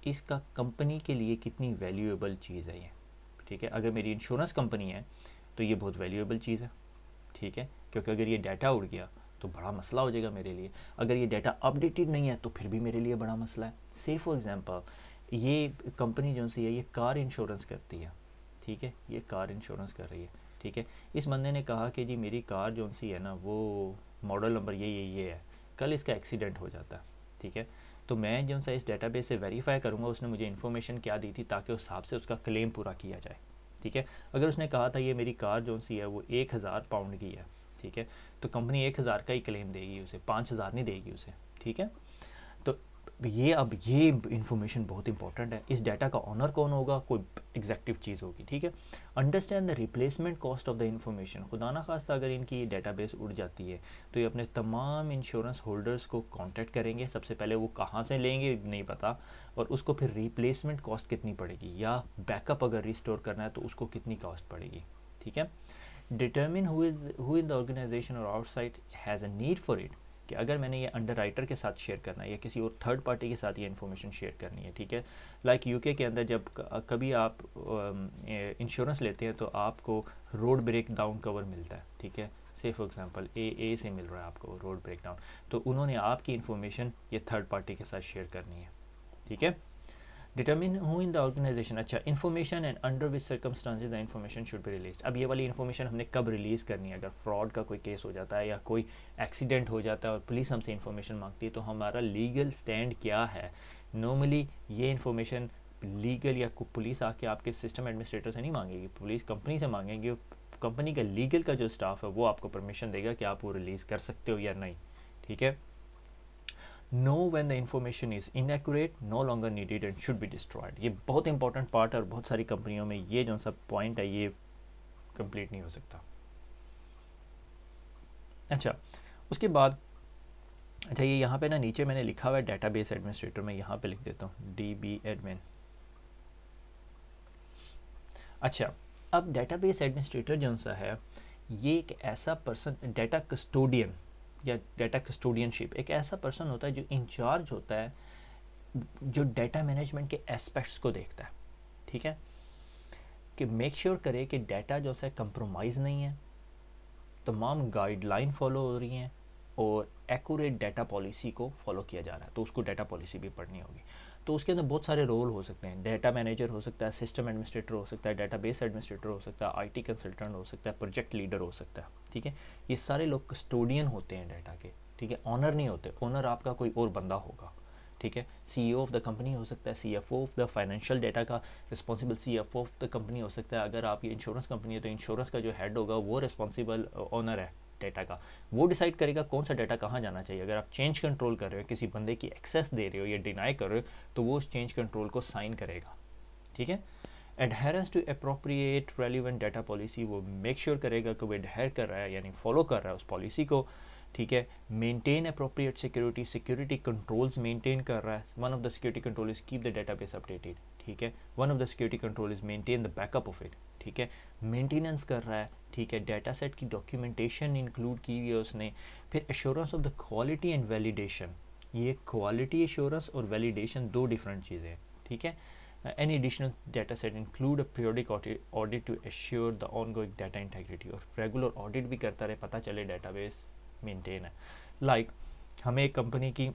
इसका कंपनी के लिए कितनी वैल्यूएबल चीज़ है ये, ठीक है। अगर मेरी इंश्योरेंस कंपनी है तो ये बहुत वैल्यूएबल चीज़ है, ठीक है, क्योंकि अगर ये डाटा उड़ गया तो बड़ा मसला हो जाएगा मेरे लिए। अगर ये डाटा अपडेटेड नहीं है तो फिर भी मेरे लिए बड़ा मसला है। से फॉर एग्जांपल ये कंपनी जो सी है ये कार इंश्योरेंस करती है, ठीक है, ये कार इंश्योरेंस कर रही है, ठीक है। इस बंदे ने कहा कि जी मेरी कार जो सी है ना वो मॉडल नंबर ये है, कल इसका एक्सीडेंट हो जाता है, ठीक है। तो मैं जो सा इस डेटाबेस से वेरीफाई करूँगा उसने मुझे इन्फॉर्मेशन क्या दी थी ताकि उस हिसाब से उसका क्लेम पूरा किया जाए, ठीक है। अगर उसने कहा था ये मेरी कार जो सी है वो 1000 पाउंड की है, ठीक है, तो कंपनी 1000 का ही क्लेम देगी उसे, 5000 नहीं देगी उसे, ठीक है। तो ये अब ये इन्फॉर्मेशन बहुत इंपॉर्टेंट है। इस डाटा का ऑनर कौन होगा, कोई एग्जैक्टिव चीज़ होगी, ठीक है। Understand the replacement cost of the information, खुदा ना खास्ता अगर इनकी ये डाटाबेस उड़ जाती है तो ये अपने तमाम इंश्योरेंस होल्डर्स को कांटेक्ट करेंगे। सबसे पहले वो कहाँ से लेंगे नहीं पता, और उसको फिर रिप्लेसमेंट कॉस्ट कितनी पड़ेगी, या बैकअप अगर रिस्टोर करना है तो उसको कितनी कॉस्ट पड़ेगी, ठीक है। Determine who is the organisation or outside has a need for it, कि अगर मैंने ये अंडर राइटर के साथ शेयर करना है या किसी और थर्ड पार्टी के साथ ये इन्फॉर्मेशन शेयर करनी है, ठीक है। लाइक यूके के अंदर जब कभी आप इंश्योरेंस लेते हैं तो आपको रोड ब्रेक डाउन कवर मिलता है, ठीक है। से फॉर एग्जांपल ए से मिल रहा है आपको रोड ब्रेक डाउन, तो उन्होंने आपकी इन्फॉर्मेशन ये थर्ड पार्टी के साथ शेयर करनी है, ठीक है। Determine who in the organisation, अच्छा, information and under which circumstances the information should be release. अब ये वाली इन्फॉर्मेशन हमने कब रिलीज़ करनी है, अगर फ्रॉड का कोई केस हो जाता है या कोई एक्सीडेंट हो जाता है और पुलिस हमसे इन्फॉर्मेशन मांगती है तो हमारा लीगल स्टैंड क्या है। नॉर्मली ये इन्फॉर्मेशन लीगल या पुलिस आके आपके सिस्टम एडमिनिस्ट्रेटर से नहीं मांगेगी, पुलिस कंपनी से मांगेगी। कंपनी का लीगल का जो स्टाफ है वो आपको परमिशन देगा कि आप वो रिलीज़ कर सकते हो या नहीं, ठीक है। No when the information is inaccurate, no longer needed and should be destroyed. ये बहुत इंपॉर्टेंट पार्ट है और बहुत सारी कंपनियों में ये जो सा पॉइंट है ये कंप्लीट नहीं हो सकता। अच्छा, उसके बाद अच्छा ये यहाँ पे ना नीचे मैंने लिखा हुआ है डेटाबेस एडमिनिस्ट्रेटर, मैं यहाँ पे लिख देता हूँ DB एडमिन। अच्छा, अब डेटाबेस एडमिनिस्ट्रेटर जो सा है ये एक ऐसा पर्सन, डाटा कस्टोडियन या डाटा कस्टोडियनशिप, एक ऐसा पर्सन होता है जो इंचार्ज होता है जो डाटा मैनेजमेंट के एस्पेक्ट्स को देखता है, ठीक है, कि मेक श्योर करे कि डाटा जो है कंप्रोमाइज़ नहीं है, तमाम गाइडलाइन फॉलो हो रही हैं और एक्यूरेट डाटा पॉलिसी को फॉलो किया जा रहा है। तो उसको डाटा पॉलिसी भी पढ़नी होगी। तो उसके अंदर बहुत सारे रोल हो सकते हैं, डाटा मैनेजर हो सकता है, सिस्टम एडमिनिस्ट्रेटर हो सकता है, डाटाबेस एडमिनिस्ट्रेटर हो सकता है, आईटी कंसल्टेंट हो सकता है, प्रोजेक्ट लीडर हो सकता है, ठीक है। ये सारे लोग कस्टोडियन होते हैं डाटा के, ठीक है, ऑनर नहीं होते। ऑनर आपका कोई और बंदा होगा, ठीक है। CEO ऑफ द कंपनी हो सकता है, CFO of the financial data का responsible CFO of the company हो सकता है। अगर आप ये इंश्योरेंस कंपनी है तो इंश्योरेंस का जो हेड होगा वो रिस्पॉन्सिबल ऑनर है डाटा का, वो डिसाइड करेगा कौन सा डाटा कहाँ जाना चाहिए। अगर आप चेंज कंट्रोल कर रहे हो, किसी बंदे की एक्सेस दे रहे हो या डिनाई कर रहे हो तो वो उस चेंज कंट्रोल को साइन करेगा, ठीक है। Adherence to appropriate relevant data policy, वो मेक श्योर करेगा कि वो एडहेर कर रहा है यानी फॉलो कर रहा है उस पॉलिसी को, ठीक है। Maintain appropriate security, security controls maintain कर रहा है। One of the security control is keep the database updated, ठीक है। One of the security control is maintain the backup of it, ठीक है। मेंटेनेंस कर रहा है, ठीक है। डाटा सेट की डॉक्यूमेंटेशन इंक्लूड की हुई है उसने। फिर assurance of the quality and validation, ये क्वालिटी एश्योरेंस और वैलिडेशन दो डिफरेंट चीज़ें हैं, ठीक है। Any additional data set include a periodic audit to assure the ongoing data integrity, और रेगुलर ऑडिट भी करता रहे, पता चले डेटाबेस मेंटेन है। लाइक हमें एक कंपनी की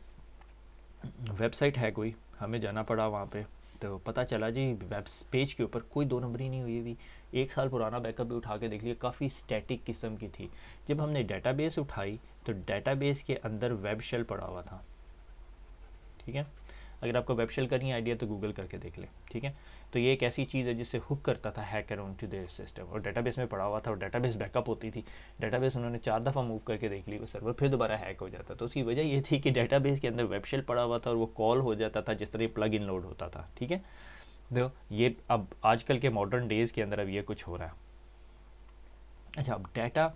वेबसाइट है कोई, हमें जाना पड़ा वहाँ पे, तो पता चला जी वेब पेज के ऊपर कोई 2 नंबरी नहीं हुई हुई। 1 साल पुराना बैकअप भी उठा के देख लिया, काफ़ी स्टैटिक किस्म की थी। जब हमने डाटाबेस उठाई तो डाटाबेस के अंदर वेब शेल पड़ा हुआ था, ठीक है। अगर आपको वेब शेल करनी आइडिया तो गूगल करके देख लें, ठीक है। तो ये एक ऐसी चीज़ है जिससे हुक करता था हैकर ऑनटू देयर सिस्टम, और डाटाबेस में पड़ा हुआ था और डाटाबेस बैकअप होती थी। डाटाबेस उन्होंने 4 दफ़ा मूव करके देख ली, वो सर्वर फिर दोबारा हैक हो जाता। तो उसकी वजह ये थी कि डाटाबेस के अंदर वेब शेल पड़ा हुआ था और वो कॉल हो जाता था जिस तरह प्लग इन लोड होता था, ठीक है। तो ये अब आजकल के मॉडर्न डेज़ के अंदर अब ये कुछ हो रहा है। अच्छा, अब डाटा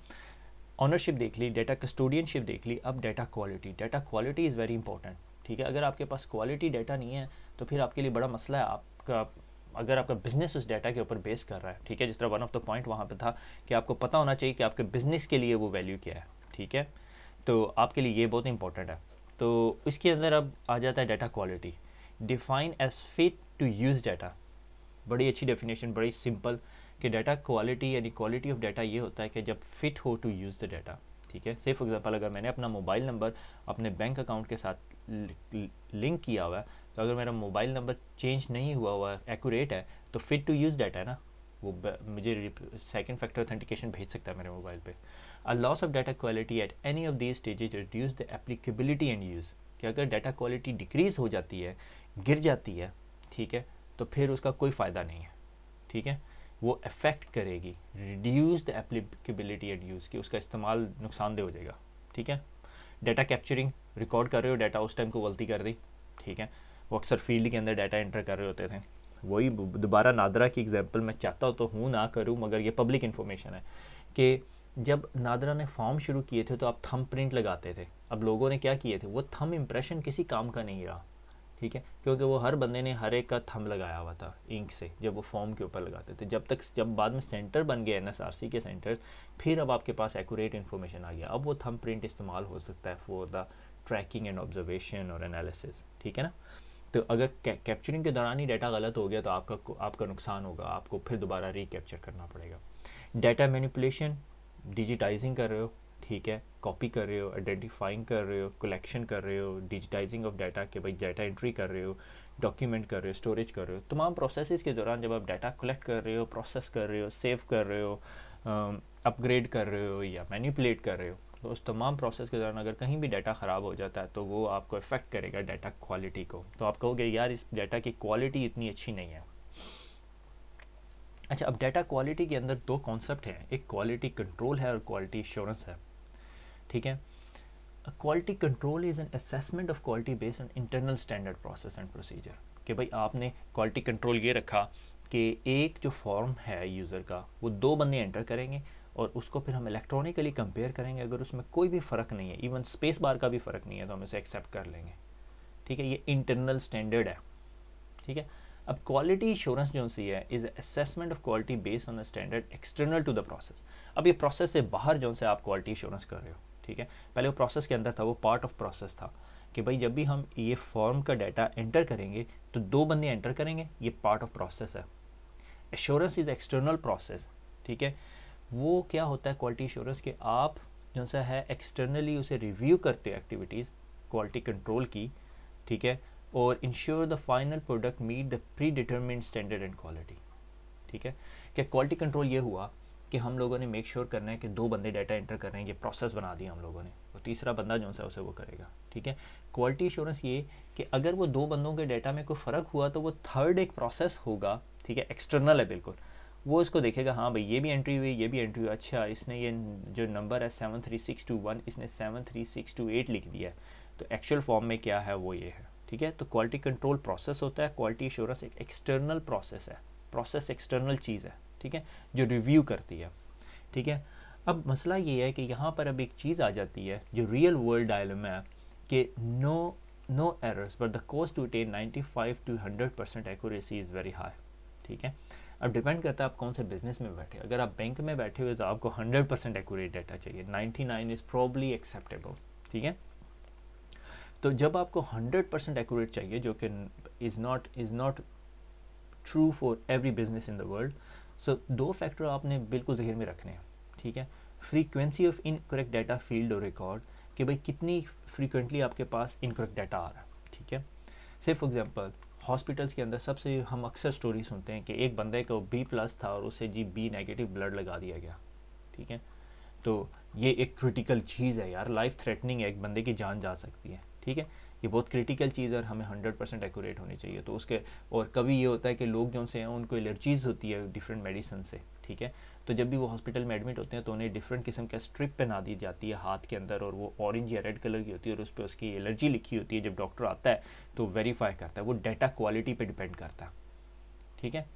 ऑनरशिप देख ली, डेटा कस्टोडियनशिप देख ली, अब data quality. Data quality is very important, ठीक है। अगर आपके पास क्वालिटी डेटा नहीं है तो फिर आपके लिए बड़ा मसला है। आपका अगर आपका बिजनेस उस डाटा के ऊपर बेस कर रहा है, ठीक है, जिस तरह वन ऑफ द पॉइंट वहाँ पे था कि आपको पता होना चाहिए कि आपके बिजनेस के लिए वो वैल्यू क्या है, ठीक है, तो आपके लिए ये बहुत इंपॉर्टेंट है। तो इसके अंदर अब आ जाता है data quality. Define as fit to use data, बड़ी अच्छी डेफिनेशन, बड़ी सिंपल, कि डाटा क्वालिटी यानी क्वालिटी ऑफ डाटा ये होता है कि जब फिट हो टू यूज़ द डाटा, ठीक है। से फॉर एग्जांपल अगर मैंने अपना मोबाइल नंबर अपने बैंक अकाउंट के साथ लिंक किया हुआ है, तो अगर मेरा मोबाइल नंबर चेंज नहीं हुआ है, एक्यूरेट है, तो फिट टू यूज़ डाटा है ना, वो मुझे सेकंड फैक्टर ऑथेंटिकेशन भेज सकता है मेरे मोबाइल पे। A loss of data quality at any of these stages reduce the applicability and use, कि अगर डाटा क्वालिटी डिक्रीज़ हो जाती है, गिर जाती है, ठीक है, तो फिर उसका कोई फ़ायदा नहीं है, ठीक है, वो अफेक्ट करेगी, reduce the applicability and use, कि उसका इस्तेमाल नुकसानदेह हो जाएगा, ठीक है। डाटा कैप्चरिंग, रिकॉर्ड कर रहे हो डाटा, उस टाइम को गलती कर दी, ठीक है, वो अक्सर फील्ड के अंदर डाटा एंटर कर रहे होते थे। वही दोबारा नादरा की एग्जांपल मैं चाहता हूँ तो हूँ ना करूँ, मगर ये पब्लिक इन्फॉर्मेशन है कि जब नादरा ने फॉर्म शुरू किए थे तो आप थंब प्रिंट लगाते थे। अब लोगों ने क्या किए थे, वो थंब इम्प्रेशन किसी काम का नहीं रहा, ठीक है, क्योंकि वो हर बंदे ने हर एक का थंब लगाया हुआ था इंक से, जब वो फॉर्म के ऊपर लगाते थे। जब बाद में सेंटर बन गए एनएसआरसी के सेंटर, फिर अब आपके पास एक्यूरेट इन्फॉर्मेशन आ गया, अब वो थंब प्रिंट इस्तेमाल हो सकता है for the tracking and observation और एनालिसिस, ठीक है ना। तो अगर कैप्चरिंग के दौरान ही डाटा गलत हो गया तो आपका नुकसान होगा, आपको फिर दोबारा रिकैप्चर करना पड़ेगा। डाटा मैनिपुलेशन, डिजिटाइजिंग कर रहे हो, ठीक है, कॉपी कर रहे हो, आइडेंटिफाइंग कर रहे हो, कलेक्शन कर रहे हो, डिजिटाइजिंग ऑफ डाटा, के भाई डाटा एंट्री कर रहे हो, डॉक्यूमेंट कर रहे हो, स्टोरेज कर रहे हो। तमाम प्रोसेसेस के दौरान जब आप डाटा कलेक्ट कर रहे हो, प्रोसेस कर रहे हो, सेव कर रहे हो, अपग्रेड कर रहे हो या मैनिपुलेट कर रहे हो, तो उस तमाम प्रोसेस के दौरान अगर कहीं भी डाटा ख़राब हो जाता है तो वो आपको इफ़ेक्ट करेगा डाटा क्वालिटी को। तो आप कहोगे यार इस डाटा की क्वालिटी इतनी अच्छी नहीं है। अच्छा, अब डाटा क्वालिटी के अंदर दो कॉन्सेप्ट हैं, एक क्वालिटी कंट्रोल है और क्वालिटी एश्योरेंस है, ठीक है। Quality control is an assessment of quality based on internal standard process and procedure, कि भाई आपने क्वालिटी कंट्रोल ये रखा कि एक जो फॉर्म है यूज़र का वो दो बंदे एंटर करेंगे और उसको फिर हम इलेक्ट्रॉनिकली कंपेयर करेंगे, अगर उसमें कोई भी फ़र्क नहीं है, इवन स्पेस बार का भी फ़र्क नहीं है, तो हम इसे एक्सेप्ट कर लेंगे, ठीक है। ये इंटरनल स्टैंडर्ड है, ठीक है। अब क्वालिटी इंश्योरेंस जो सी है is assessment of quality based on a standard external to the process. अब ये प्रोसेस से बाहर जो से आप क्वालिटी इंश्योरेंस कर रहे हो, ठीक है। पहले वो प्रोसेस के अंदर था, वो पार्ट ऑफ प्रोसेस था कि भाई जब भी हम ये फॉर्म का डाटा एंटर करेंगे तो दो बंदे एंटर करेंगे, ये पार्ट ऑफ प्रोसेस है। एश्योरेंस इज़ एक्सटर्नल प्रोसेस, ठीक है। वो क्या होता है क्वालिटी एश्योरेंस के, आप जो सा है एक्सटर्नली उसे रिव्यू करते हो एक्टिविटीज़ क्वालिटी कंट्रोल की, ठीक है, और ensure the final product meet the pre determined standard and quality, ठीक है। क्या क्वालिटी कंट्रोल ये हुआ कि हम लोगों ने मेक श्योर करना है कि दो बंदे डाटा एंटर कर रहे हैं, ये प्रोसेस बना दिया हम लोगों ने, और तीसरा बंदा जो सा उसे वो करेगा, ठीक है। क्वालिटी एश्योरेंस ये कि अगर वो दो बंदों के डाटा में कोई फ़र्क हुआ तो वो थर्ड एक प्रोसेस होगा, ठीक है, एक्सटर्नल है बिल्कुल, वो इसको देखेगा, हाँ भाई ये भी एंट्री हुई, ये भी एंट्री हुई, अच्छा इसने ये जो नंबर है 73621 इसने 73628 लिख दिया है, तो एक्चुअल फॉर्म में क्या है वो ये है, ठीक है। तो क्वालिटी कंट्रोल प्रोसेस होता है, क्वालिटी एश्योरेंस एक एक्सटर्नल प्रोसेस है, प्रोसेस एक्सटर्नल चीज़ है, ठीक है, जो रिव्यू करती है, ठीक है। अब मसला ये है कि यहाँ पर अब एक चीज़ आ जाती है जो रियल वर्ल्ड डायलेमा है कि no errors but the cost to attain 95 to 100% accuracy is very high, ठीक है। अब डिपेंड करता है आप कौन से बिजनेस में बैठे, अगर आप बैंक में बैठे हुए तो आपको 100% एक्यूरेट डाटा चाहिए, 99 इज़ प्रॉब्ली एक्सेप्टेबल, ठीक है। तो जब आपको 100% एक्यूरेट चाहिए, जो कि is not true for every business in the world, so दो फैक्टर आपने बिल्कुल जहन में रखने हैं, ठीक है। Frequency of incorrect data field और रिकॉर्ड, कि भाई कितनी फ्रीक्वेंटली आपके पास इनकरेक्ट डाटा आ रहा है, ठीक है। से फॉर एग्जांपल हॉस्पिटल्स के अंदर सबसे हम अक्सर स्टोरी सुनते हैं कि एक बंदे को B+ था और उसे जी B- ब्लड लगा दिया गया, ठीक है। तो ये एक क्रिटिकल चीज़ है यार, लाइफ थ्रेटनिंग है, एक बंदे की जान जा सकती है, ठीक है। ये बहुत क्रिटिकल चीज़ है और हमें 100% एक्यूरेट होनी चाहिए। तो उसके और कभी ये होता है कि लोग जो से हैं उनको एलर्जीज़ होती है डिफरेंट मेडिसिन से, ठीक है। तो जब भी वो हॉस्पिटल में एडमिट होते हैं तो उन्हें डिफरेंट किस्म का स्ट्रिप पहना दी जाती है हाथ के अंदर, और वो ऑरेंज या रेड कलर की होती है और उस पर उसकी एलर्जी लिखी होती है। जब डॉक्टर आता है तो वेरीफाई करता है, वो डाटा क्वालिटी पे डिपेंड करता है, ठीक है।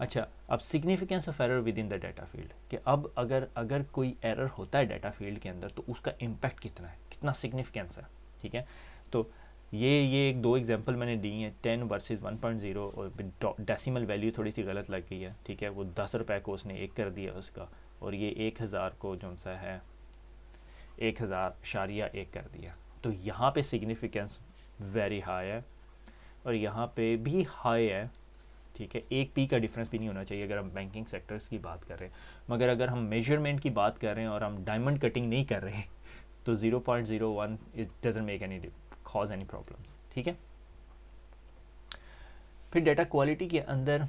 अच्छा, अब significance of error with in the data field, कि अब अगर कोई एरर होता है डाटा फील्ड के अंदर तो उसका इम्पैक्ट कितना है, कितना सिग्निफिकेंस है। ठीक है, तो ये एक दो एग्जांपल मैंने दी हैं, 10 वर्सेस 1.0, और डेसिमल वैल्यू थोड़ी सी गलत लग गई है। ठीक है, वो 10 रुपये को उसने एक कर दिया उसका, और ये 1000 को जो सा है 1000.1 कर दिया। तो यहाँ पे सिग्निफिकेंस वेरी हाई है, और यहाँ पे भी हाई है। ठीक है, एक पी का डिफरेंस भी नहीं होना चाहिए अगर हम बैंकिंग सेक्टर्स की बात कर रहे हैं, मगर अगर हम मेजरमेंट की बात कर रहे हैं और हम डायमंड कटिंग नहीं कर रहे हैं तो 0.01 it doesn't make any cause any problems. ठीक है, फिर डाटा क्वालिटी के अंदर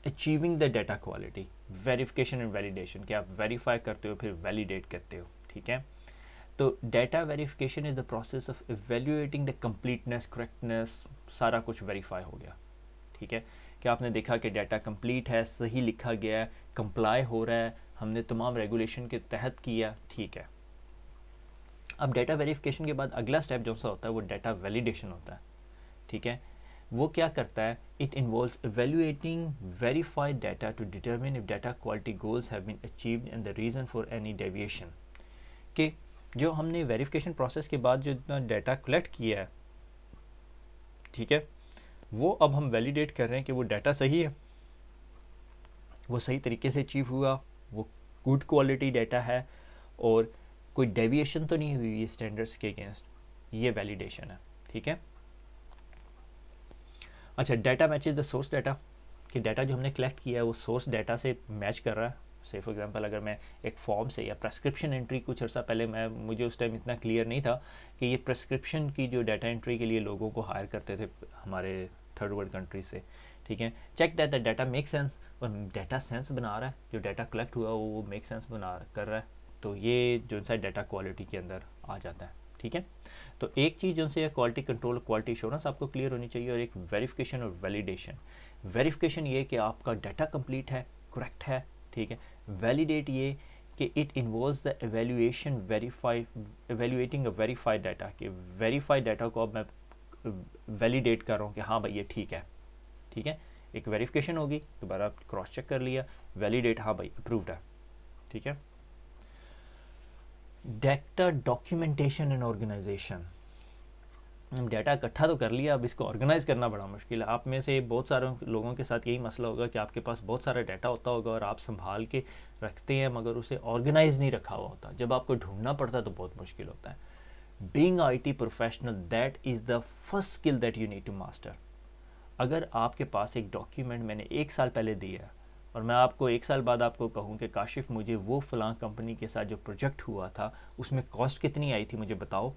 achieving the data quality, verification and validation, कि आप वेरीफाई करते हो फिर वैलिडेट करते हो। ठीक है, तो data verification is the process of evaluating the completeness, correctness, सारा कुछ वेरीफाई हो गया। ठीक है, कि आपने देखा कि डाटा कंप्लीट है, सही लिखा गया है, कंप्लाई हो रहा है, हमने तमाम रेगुलेशन के तहत किया। ठीक है, अब डाटा वेरिफिकेशन के बाद अगला स्टेप जो सा होता है वो डाटा वैलिडेशन होता है। ठीक है, वो क्या करता है, it involves evaluating verified data to determine if data quality goals have been achieved and the reason for any deviation. कि जो हमने वेरिफिकेशन प्रोसेस के बाद जो इतना डाटा कलेक्ट किया है, ठीक है, वो अब हम वैलिडेट कर रहे हैं कि वो डाटा सही है, वो सही तरीके से अचीव हुआ, वो गुड क्वालिटी डाटा है, और कोई डेविएशन तो नहीं हुई स्टैंडर्ड्स के अगेंस्ट। ये वैलिडेशन है। ठीक है, अच्छा, data matches the source data, कि डाटा जो हमने कलेक्ट किया है वो सोर्स डाटा से मैच कर रहा है। से फॉर एग्जांपल अगर मैं एक फॉर्म से या प्रेस्क्रिप्शन एंट्री, कुछ अर्सा पहले मुझे उस टाइम इतना क्लियर नहीं था कि ये प्रेस्क्रिप्शन की जो डाटा एंट्री के लिए लोगों को हायर करते थे हमारे थर्ड वर्ल्ड कंट्री से। ठीक है, check that the data make sense, और डाटा सेंस बना रहा है, जो डाटा कलेक्ट हुआ वो मेक सेंस बना कर रहा है, तो ये जो सा डाटा क्वालिटी के अंदर आ जाता है। ठीक है, तो एक चीज़ जो से क्वालिटी कंट्रोल, क्वालिटी एश्योरेंस आपको क्लियर होनी चाहिए, और एक वेरिफिकेशन और वैलिडेशन। वेरिफिकेशन ये कि आपका डाटा कंप्लीट है, करेक्ट है। ठीक है, वैलिडेट ये कि it involves the evaluation, evaluating a verified data, कि वेरीफाइड डाटा को अब मैं वैलिडेट कर रहा हूँ कि हाँ भाई ये ठीक है। ठीक है, एक वेरिफिकेशन होगी, दोबारा क्रॉस चेक कर लिया, वैलिडेट, हाँ भाई अप्रूव्ड है। ठीक है, डाटा डॉक्यूमेंटेशन एंड ऑर्गेनाइजेशन, हम डाटा इकट्ठा तो कर लिया, अब इसको ऑर्गेनाइज़ करना बड़ा मुश्किल है। आप में से बहुत सारे लोगों के साथ यही मसला होगा कि आपके पास बहुत सारा डाटा होता होगा और आप संभाल के रखते हैं, मगर उसे ऑर्गेनाइज नहीं रखा हुआ होता। जब आपको ढूंढना पड़ता है तो बहुत मुश्किल होता है। Being IT professional, that is the first skill that you need to master. अगर आपके पास एक डॉक्यूमेंट मैंने 1 साल पहले दिया है, और मैं आपको 1 साल बाद आपको कहूँ कि काशिफ मुझे वो फ़लाँ कंपनी के साथ जो प्रोजेक्ट हुआ था उसमें कॉस्ट कितनी आई थी मुझे बताओ,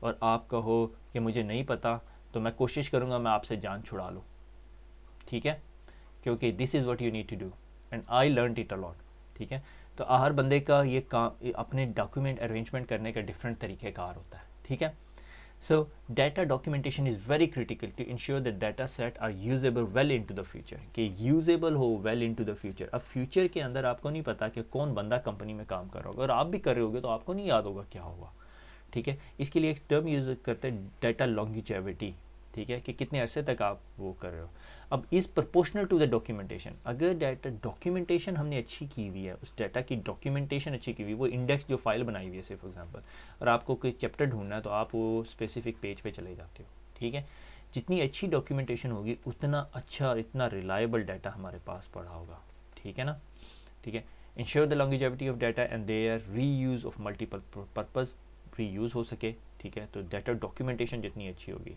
और आप कहो कि मुझे नहीं पता, तो मैं कोशिश करूँगा मैं आपसे जान छुड़ा लूँ। ठीक है, क्योंकि this is what you need to do, and I learned it a lot. ठीक है, तो हर बंदे का ये काम, अपने डॉक्यूमेंट अरेंजमेंट करने का डिफरेंट तरीक़ेकार होता है। ठीक है, so data documentation is very critical to ensure that data set are usable well into the future, कि usable हो well into the future। अब फ्यूचर के अंदर आपको नहीं पता कि कौन बंदा कंपनी में काम कर रहा होगा, और आप भी कर रहे होगे तो आपको नहीं याद होगा क्या होगा। ठीक है, इसके लिए एक टर्म यूज़ करते हैं डाटा लॉन्गिविटी। ठीक है, कि कितने अरसे तक आप वो कर रहे हो। अब is proportional to the documentation, अगर डाटा डॉक्यूमेंटेशन हमने अच्छी की हुई है, उस डाटा की डॉक्यूमेंटेशन अच्छी की हुई, वो इंडेक्स जो फाइल बनाई हुई है से फॉर एग्जांपल, और आपको कोई चैप्टर ढूंढना है तो आप वो स्पेसिफिक पेज पे चले जाते हो। ठीक है, जितनी अच्छी डॉक्यूमेंटेशन होगी उतना अच्छा, इतना रिलायबल डाटा हमारे पास पड़ा होगा। ठीक है ना। ठीक है, ensure the longevity of data and their reuse of multiple purpose, reuse हो सके। ठीक है, तो डाटा डॉक्यूमेंटेशन जितनी अच्छी होगी।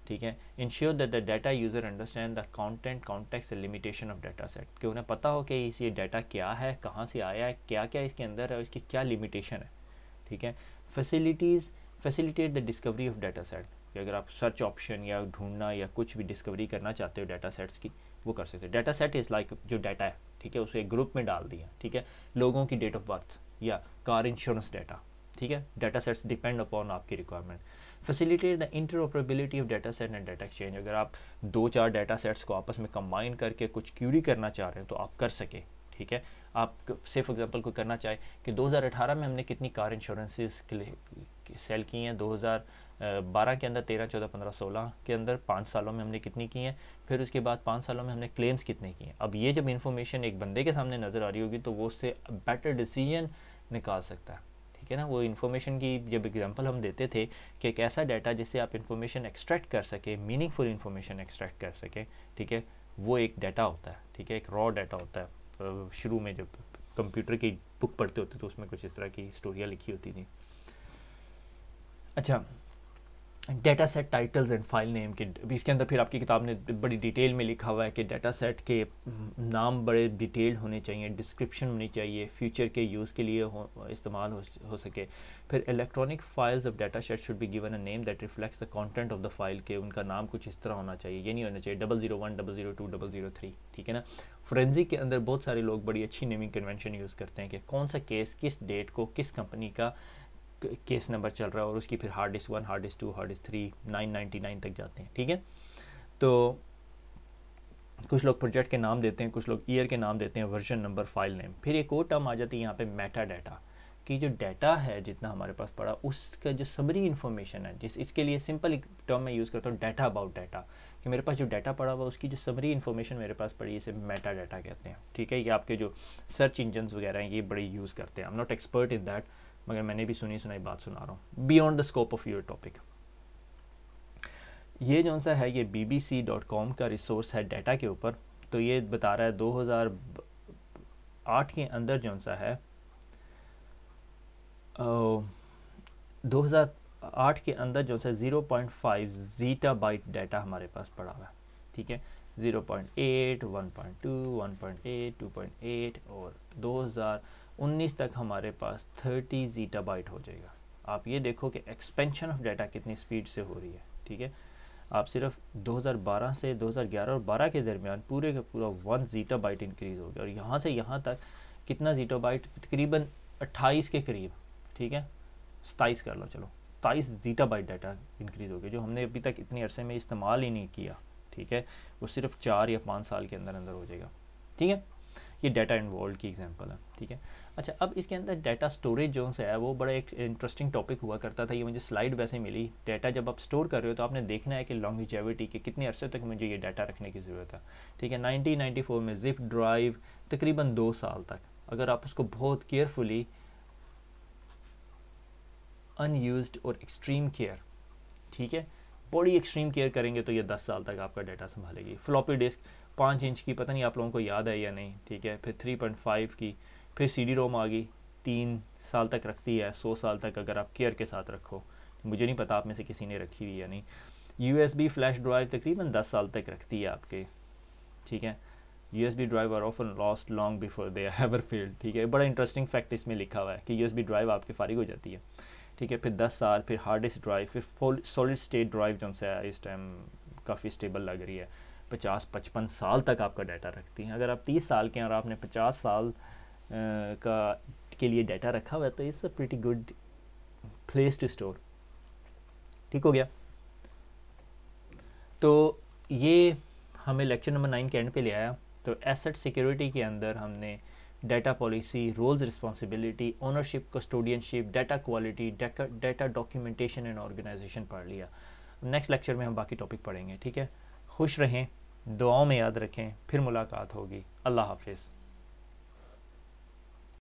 ठीक है, ensure that the data user understand the content, context and limitation of data set, कि उन्हें पता हो कि ये डाटा क्या है, कहाँ से आया है, क्या क्या इसके अंदर है, इसकी क्या लिमिटेशन है। ठीक है, facilitate the discovery of data set, कि अगर आप सर्च ऑप्शन या ढूंढना या कुछ भी डिस्कवरी करना चाहते हो डाटा सेट्स की, वो कर सकते हो। डाटा सेट इज़ लाइक जो डाटा है, ठीक है, उसे एक ग्रुप में डाल दिया। ठीक है, लोगों की डेट ऑफ बर्थ या कार इंश्योरेंस डाटा। ठीक है, डाटा सेट्स डिपेंड अपॉन आपकी requirement. Facilitate the interoperability of data set and data exchange, अगर आप 2-4 डाटा सेट्स को आपस में कंबाइन करके कुछ क्यूरी करना चाह रहे हैं तो आप कर सके। ठीक है, आप से फॉर एग्जांपल कोई करना चाहे कि 2018 में हमने कितनी कार इंश्योरेंसेस सेल की हैं 2012 के अंदर, 13, 14, 15, 16 के अंदर 5 सालों में हमने कितनी की हैं, फिर उसके बाद 5 सालों में हमने क्लेम्स कितने किए हैं। अब ये जब इन्फॉर्मेशन एक बंदे के सामने नज़र आ रही होगी तो वो उससे बेटर डिसीजन निकाल सकता है, ठीक है ना। वो इन्फॉर्मेशन की जब एग्जांपल हम देते थे कि एक ऐसा डाटा जिससे आप इन्फॉर्मेशन एक्सट्रैक्ट कर सके, मीनिंगफुल इन्फॉर्मेशन एक्सट्रैक्ट कर सके, ठीक है, वो एक डाटा होता है, ठीक है, एक रॉ डाटा होता है। शुरू में जब कंप्यूटर की बुक पढ़ते होते तो उसमें कुछ इस तरह की स्टोरियाँ लिखी होती थी। अच्छा, data set titles and file name के इसके अंदर फिर आपकी किताब ने बड़ी डिटेल में लिखा हुआ है कि डेटा सेट के नाम बड़े डिटेल्ड होने चाहिए, डिस्क्रिप्शन होनी चाहिए, फ्यूचर के यूज़ के लिए इस्तेमाल हो सके। फिर electronic files of data set should be given a name that reflects the content of the file, के उनका नाम कुछ इस तरह होना चाहिए, ये नहीं होना चाहिए 001, 002, 003, ठीक है ना। फोरेंसिक के अंदर बहुत सारे लोग बड़ी अच्छी नेमिंग कन्वेंशन यूज़ करते हैं कि कौन सा केस किस डेट को किस कंपनी का केस नंबर चल रहा है और उसकी फिर hard disk 1, hard disk 2, hard disk 3, 999 तक जाते हैं, ठीक है। तो कुछ लोग प्रोजेक्ट के नाम देते हैं, कुछ लोग ईयर के नाम देते हैं, वर्जन नंबर, फाइल नेम। फिर एक और टर्म आ जाती है यहाँ पे मेटा डाटा, कि जो डाटा है जितना हमारे पास पड़ा उसका जो समरी इन्फॉर्मेशन है, जिस इसके लिए सिंपल एक टर्म मैं यूज़ करता हूँ, डाटा अबाउट डाटा, कि मेरे पास जो डाटा पड़ा हुआ उसकी जो समरी इन्फॉर्मेशन मेरे पास पड़ी, इसे मेटा डाटा कहते हैं, ठीक है। ये आपके जो सर्च इंजन वगैरह हैं ये बड़े यूज़ करते हैं। I am not expert in that, मगर मैंने भी सुनी सुनाई बात सुना रहा हूँ, beyond the scope of your topic. ये जो सा है ये bbc.com का रिसोर्स है डाटा के ऊपर। तो ये बता रहा है 2008 के अंदर जो सा है 2008 के अंदर जो सा 0.5 जीटा बाइट डाटा हमारे पास पड़ा हुआ है, ठीक है। 0.8, 1.2, 1.8, 2.8 और 2019 तक हमारे पास 30 जीटा बाइट हो जाएगा। आप ये देखो कि एक्सपेंशन ऑफ डाटा कितनी स्पीड से हो रही है, ठीक है। आप सिर्फ 2012 से 2011 और 12 के दरमियान पूरे का पूरा 1 जीटा बाइट इंक्रीज़ हो गया, और यहाँ से यहाँ तक कितना जीटा बाइट, तकरीबन 28 के करीब, ठीक है, 27 कर लो, चलो 27 जीटा बाइट डाटा इंक्रीज़ हो गया, जो हमने अभी तक इतने अरसे में इस्तेमाल ही नहीं किया, ठीक है। वो सिर्फ 4 या 5 साल के अंदर अंदर हो जाएगा, ठीक है। ये डाटा इन्वॉल्व की एग्जांपल है, ठीक है। अच्छा, अब इसके अंदर डाटा स्टोरेज जो है वो बड़ा एक इंटरेस्टिंग टॉपिक हुआ करता था। ये मुझे स्लाइड वैसे मिली, डाटा जब आप स्टोर कर रहे हो तो आपने देखना है कि लॉन्गेविटी के कितने अरसे तक मुझे ये डाटा रखने की ज़रूरत है, ठीक है। 1994 में जिप ड्राइव तकरीबन 2 साल तक, अगर आप उसको बहुत केयरफुली अनयूज्ड और एक्सट्रीम केयर, ठीक है, बड़ी एक्सट्रीम केयर करेंगे तो ये 10 साल तक आपका डाटा संभालेगी। फ्लॉपी डिस्क 5 इंच की, पता नहीं आप लोगों को याद है या नहीं, ठीक है। फिर 3.5 की, फिर CD रोम आ गई, 3 साल तक रखती है, 100 साल तक अगर आप केयर के साथ रखो। मुझे नहीं पता आप में से किसी ने रखी हुई या नहीं। USB फ्लैश ड्राइव तकरीबन 10 साल तक रखती है आपके, ठीक है। USB drive are often lost long before they have failed, ठीक है। बड़ा इंटरेस्टिंग फैक्ट इसमें लिखा हुआ है कि USB ड्राइव आपके फारिग हो जाती है, ठीक है। फिर 10 साल, फिर हार्ड डिस्क ड्राइव, फिर सॉलिड स्टेट ड्राइव जो है इस टाइम काफ़ी स्टेबल लग रही है, 50-55 साल तक आपका डाटा रखती हैं। अगर आप 30 साल के और आपने 50 साल के लिए डाटा रखा हुआ है तो it's a pretty good place to store, ठीक हो गया। तो ये हमें लेक्चर नंबर 9 के एंड पे ले आया। तो एसेट सिक्योरिटी के अंदर हमने data policy, roles responsibility, ownership, custodianship, data quality, data documentation and organisation पढ़ लिया। नेक्स्ट लेक्चर में हम बाकी टॉपिक पढ़ेंगे, ठीक है। खुश रहें, दुआओं में याद रखें, फिर मुलाकात होगी। अल्लाह हाफिज़।